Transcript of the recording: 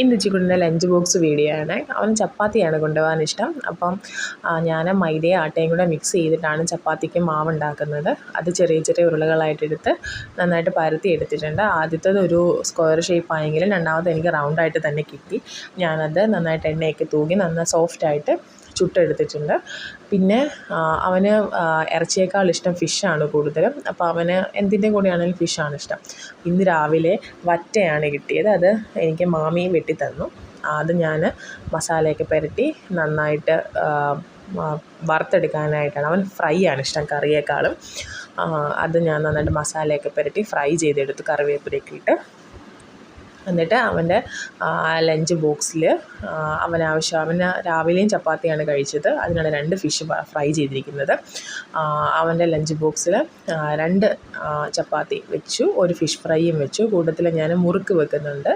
ഇന്ന് ചിക്കുട്ടിൻ്റെ lunch box video ആണ്. അവൻ ചപ്പാത്തിയാണ് കൊണ്ടുപോകാൻ ഇഷ്ടം. അപ്പം ഞാൻ മൈദയും ആട്ടയും കൂടെ മിക്സ് ചെയ്തിട്ടാണ് ചപ്പാത്തിക്ക് മാവ് ഉണ്ടാക്കുന്നത്. അത് ചെറിയ ചെറിയ ഉരുളകളായിട്ടെടുത്ത് നന്നായിട്ട് പരത്തി എടുത്തിട്ടുണ്ട്. ആദ്യത്തേത് ഒരു സ്ക്വയർ ഷേപ്പ് ആയെങ്കിലും രണ്ടാമത് എനിക്ക് റൗണ്ടായിട്ട് തന്നെ കിട്ടി. ഞാനത് നന്നായിട്ട് എണ്ണയൊക്കെ തൂകി നന്നായി സോഫ്റ്റായിട്ട് ചുട്ടെടുത്തിട്ടുണ്ട്. പിന്നെ അവന് ഇറച്ചിയേക്കാൾ ഇഷ്ടം ഫിഷാണ് കൂടുതലും. അപ്പോൾ അവന് എന്തിൻ്റെ കൂടെയാണെങ്കിലും ഫിഷാണ് ഇഷ്ടം. ഇന്ന് രാവിലെ വറ്റയാണ് കിട്ടിയത്. അത് എനിക്ക് മാമി വെട്ടിത്തന്നു. അത് ഞാൻ മസാലയൊക്കെ പുരട്ടി നന്നായിട്ട് വറുത്തെടുക്കാനായിട്ടാണ്. അവൻ ഫ്രൈ ആണ് ഇഷ്ടം കറിയേക്കാളും. അത് ഞാൻ നന്നായിട്ട് മസാലയൊക്കെ പുരട്ടി ഫ്രൈ ചെയ്തെടുത്തു കറിവേപ്പിലയൊക്കെ ഇട്ട്. എന്നിട്ട് അവൻ്റെ ലഞ്ച് ബോക്സിൽ അവന് രാവിലെയും ചപ്പാത്തിയാണ് കഴിച്ചത്. അതിനാണ് 2 ഫിഷ് ഫ്രൈ ചെയ്തിരിക്കുന്നത്. അവൻ്റെ ലഞ്ച് ബോക്സിൽ 2 ചപ്പാത്തി വെച്ചു, ഒരു ഫിഷ് ഫ്രൈയും വെച്ചു. കൂട്ടത്തിൽ ഞാൻ മുറുക്ക് വെക്കുന്നുണ്ട്.